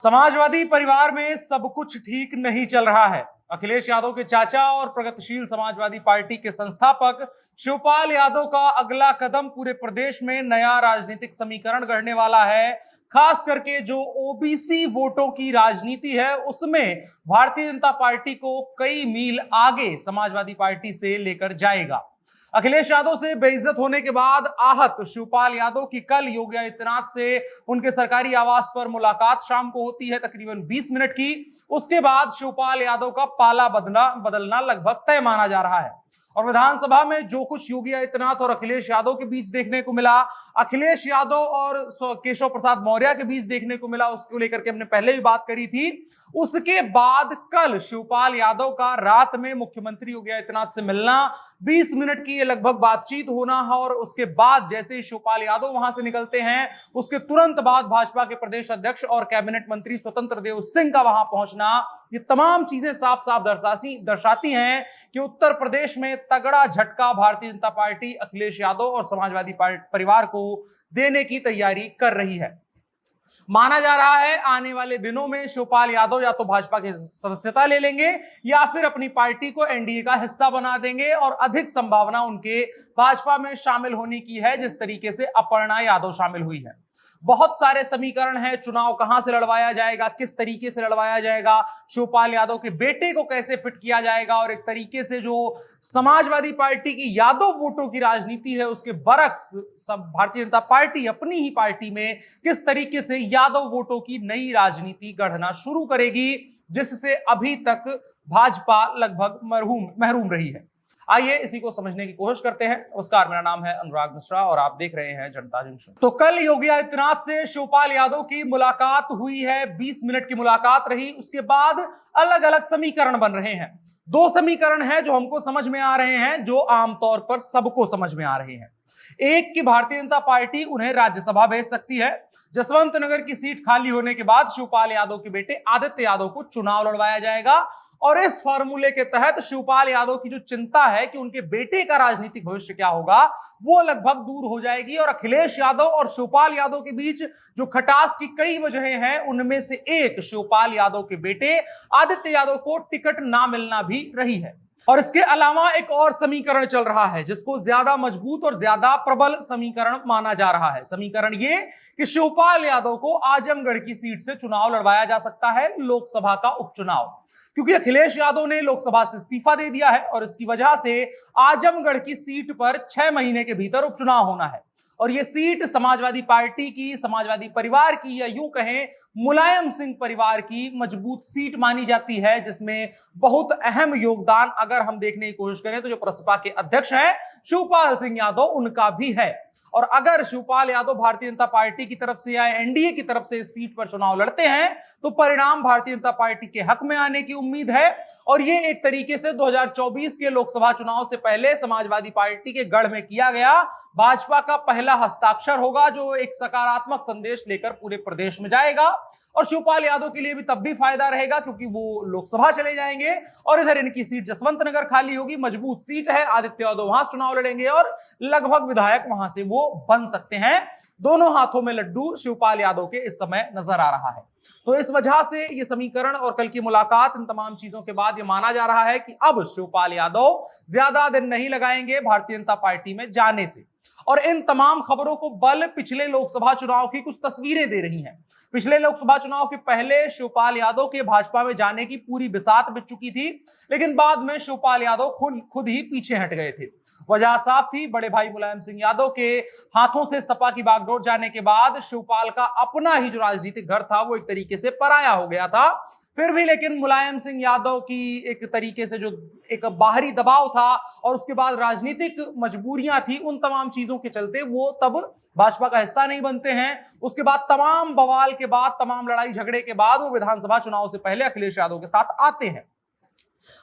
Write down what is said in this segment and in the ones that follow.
समाजवादी परिवार में सब कुछ ठीक नहीं चल रहा है। अखिलेश यादव के चाचा और प्रगतिशील समाजवादी पार्टी के संस्थापक शिवपाल यादव का अगला कदम पूरे प्रदेश में नया राजनीतिक समीकरण गढ़ने वाला है। खास करके जो ओबीसी वोटों की राजनीति है उसमें भारतीय जनता पार्टी को कई मील आगे समाजवादी पार्टी से लेकर जाएगा। अखिलेश यादव से बेइज्जत होने के बाद आहत शिवपाल यादव की कल योगी आदित्यनाथ से उनके सरकारी आवास पर मुलाकात शाम को होती है, तकरीबन 20 मिनट की। उसके बाद शिवपाल यादव का पाला बदलना लगभग तय माना जा रहा है। और विधानसभा में जो कुछ योगी आदित्यनाथ और अखिलेश यादव के बीच देखने को मिला, अखिलेश यादव और केशव प्रसाद मौर्य के बीच देखने को मिला, उसको लेकर के हमने पहले भी बात करी थी। उसके बाद कल शिवपाल यादव का रात में मुख्यमंत्री योगी आदित्यनाथ से मिलना, 20 मिनट की ये लगभग बातचीत होना है। और उसके बाद जैसे ही शिवपाल यादव वहां से निकलते हैं, उसके तुरंत बाद भाजपा के प्रदेश अध्यक्ष और कैबिनेट मंत्री स्वतंत्र देव सिंह का वहां पहुंचना, ये तमाम चीजें साफ साफ दर्शाती हैं कि उत्तर प्रदेश में तगड़ा झटका भारतीय जनता पार्टी अखिलेश यादव और समाजवादी परिवार को देने की तैयारी कर रही है। माना जा रहा है आने वाले दिनों में शिवपाल यादव या तो भाजपा की सदस्यता ले लेंगे या फिर अपनी पार्टी को एनडीए का हिस्सा बना देंगे। और अधिक संभावना उनके भाजपा में शामिल होने की है, जिस तरीके से अपर्णा यादव शामिल हुई है। बहुत सारे समीकरण हैं, चुनाव कहां से लड़वाया जाएगा, किस तरीके से लड़वाया जाएगा, शिवपाल यादव के बेटे को कैसे फिट किया जाएगा, और एक तरीके से जो समाजवादी पार्टी की यादव वोटों की राजनीति है उसके बरक्स सब भारतीय जनता पार्टी अपनी ही पार्टी में किस तरीके से यादव वोटों की नई राजनीति गढ़ना शुरू करेगी, जिससे अभी तक भाजपा लगभग महरूम रही है। आइए इसी को समझने की कोशिश करते हैं। नमस्कार, मेरा नाम है अनुराग मिश्रा और आप देख रहे हैं जनता जंक्शन। तो कल योगी आदित्यनाथ से शिवपाल यादव की मुलाकात हुई है, 20 मिनट की मुलाकात रही। उसके बाद अलग अलग समीकरण बन रहे हैं। दो समीकरण हैं जो हमको समझ में आ रहे हैं, जो आमतौर पर सबको समझ में आ रहे हैं। एक की भारतीय जनता पार्टी उन्हें राज्यसभा भेज सकती है। जसवंत नगर की सीट खाली होने के बाद शिवपाल यादव के बेटे आदित्य यादव को चुनाव लड़वाया जाएगा। और इस फॉर्मूले के तहत शिवपाल यादव की जो चिंता है कि उनके बेटे का राजनीतिक भविष्य क्या होगा, वो लगभग दूर हो जाएगी। और अखिलेश यादव और शिवपाल यादव के बीच जो खटास की कई वजहें हैं, उनमें से एक शिवपाल यादव के बेटे आदित्य यादव को टिकट ना मिलना भी रही है। और इसके अलावा एक और समीकरण चल रहा है जिसको ज्यादा मजबूत और ज्यादा प्रबल समीकरण माना जा रहा है। समीकरण ये कि शिवपाल यादव को आजमगढ़ की सीट से चुनाव लड़वाया जा सकता है, लोकसभा का उपचुनाव, क्योंकि अखिलेश यादव ने लोकसभा से इस्तीफा दे दिया है और इसकी वजह से आजमगढ़ की सीट पर 6 महीने के भीतर उपचुनाव होना है। और यह सीट समाजवादी पार्टी की, समाजवादी परिवार की, या यूं कहें मुलायम सिंह परिवार की मजबूत सीट मानी जाती है, जिसमें बहुत अहम योगदान अगर हम देखने की कोशिश करें तो जो प्रसपा के अध्यक्ष हैं शिवपाल सिंह यादव, उनका भी है। और अगर शिवपाल यादव भारतीय जनता पार्टी की तरफ से या एनडीए की तरफ से इस सीट पर चुनाव लड़ते हैं तो परिणाम भारतीय जनता पार्टी के हक में आने की उम्मीद है। और ये एक तरीके से 2024 के लोकसभा चुनाव से पहले समाजवादी पार्टी के गढ़ में किया गया भाजपा का पहला हस्ताक्षर होगा, जो एक सकारात्मक संदेश लेकर पूरे प्रदेश में जाएगा। और शिवपाल यादव के लिए भी तब भी फायदा रहेगा क्योंकि वो लोकसभा चले जाएंगे और इधर इनकी सीट जसवंत नगर खाली होगी, मजबूत सीट है, आदित्य यादव वहां चुनाव लड़ेंगे और लगभग विधायक वहां से वो बन सकते हैं। दोनों हाथों में लड्डू शिवपाल यादव के इस समय नजर आ रहा है। तो इस वजह से ये समीकरण और कल की मुलाकात, इन तमाम चीजों के बाद ये माना जा रहा है कि अब शिवपाल यादव ज्यादा दिन नहीं लगाएंगे भारतीय जनता पार्टी में जाने से। और इन तमाम खबरों को बल पिछले लोकसभा चुनाव की कुछ तस्वीरें दे रही हैं। पिछले लोकसभा चुनाव के पहले शिवपाल यादव के भाजपा में जाने की पूरी बिसात बिछ चुकी थी, लेकिन बाद में शिवपाल यादव खुद ही पीछे हट गए थे। वजह साफ थी, बड़े भाई मुलायम सिंह यादव के हाथों से सपा की बागडोर जाने के बाद शिवपाल का अपना ही जो राजनीतिक घर था वो एक तरीके से पराया हो गया था। फिर भी लेकिन मुलायम सिंह यादव की एक तरीके से जो एक बाहरी दबाव था और उसके बाद राजनीतिक मजबूरियां थी, उन तमाम चीजों के चलते वो तब भाजपा का हिस्सा नहीं बनते हैं। उसके बाद तमाम बवाल के बाद, तमाम लड़ाई झगड़े के बाद वो विधानसभा चुनाव से पहले अखिलेश यादव के साथ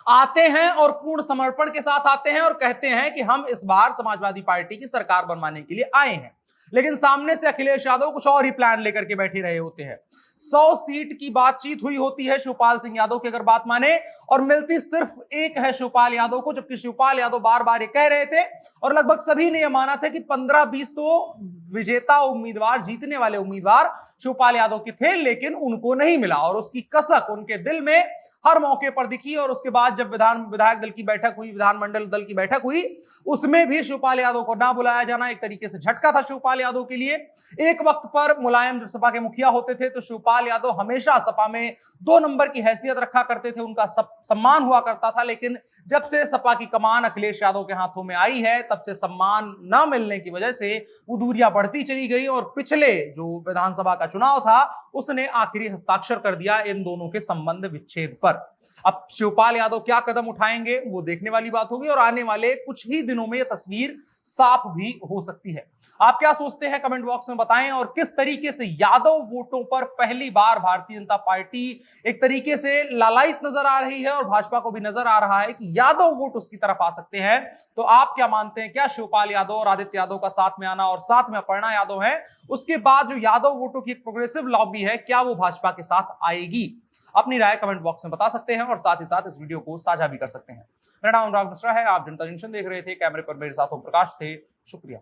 आते हैं और पूर्ण समर्पण के साथ आते हैं और कहते हैं कि हम इस बार समाजवादी पार्टी की सरकार बनवाने के लिए आए हैं। लेकिन सामने से अखिलेश यादव कुछ और ही प्लान लेकर के बैठे रहे होते हैं। 100 सीट की बातचीत हुई होती है शिवपाल सिंह यादव की अगर बात माने, और मिलती सिर्फ एक है शिवपाल यादव को, जबकि शिवपाल यादव बार बार ये कह रहे थे और लगभग सभी ने यह माना था कि 15-20 तो विजेता उम्मीदवार, जीतने वाले उम्मीदवार शिवपाल यादव के थे, लेकिन उनको नहीं मिला और उसकी कसक उनके दिल में हर मौके पर दिखी। और उसके बाद जब विधायक दल की बैठक हुई, विधानमंडल दल की बैठक हुई, उसमें भी शिवपाल यादव को ना बुलाया जाना एक तरीके से झटका था शिवपाल यादव के लिए। एक वक्त पर मुलायम जब सपा के मुखिया होते थे तो शिवपाल यादव हमेशा सपा में 2 नंबर की हैसियत रखा करते थे, उनका सम्मान हुआ करता था। लेकिन जब से सपा की कमान अखिलेश यादव के हाथों में आई है, तब से सम्मान न मिलने की वजह से वो दूरियां बढ़ती चली गई और पिछले जो विधानसभा का चुनाव था उसने आखिरी हस्ताक्षर कर दिया इन दोनों के संबंध विच्छेद पर। अब शिवपाल यादव क्या कदम उठाएंगे वो देखने वाली बात होगी और आने वाले कुछ ही दिनों में यह तस्वीर साफ भी हो सकती है। आप क्या सोचते हैं कमेंट बॉक्स में बताएं, और किस तरीके से यादव वोटों पर पहली बार भारतीय जनता पार्टी एक तरीके से लालायित नजर आ रही है और भाजपा को भी नजर आ रहा है कि यादव वोट उसकी तरफ आ सकते हैं। तो आप क्या मानते हैं, क्या शिवपाल यादव और आदित्य यादव का साथ में आना और साथ में अपर्णा यादव है, उसके बाद जो यादव वोटों की एक प्रोग्रेसिव लॉबी है, क्या वो भाजपा के साथ आएगी? अपनी राय कमेंट बॉक्स में बता सकते हैं और साथ ही साथ इस वीडियो को साझा भी कर सकते हैं। मेरा नाम अनुराग मिश्रा है, आप जनता जंक्शन देख रहे थे। कैमरे पर मेरे साथ ओम प्रकाश थे। शुक्रिया।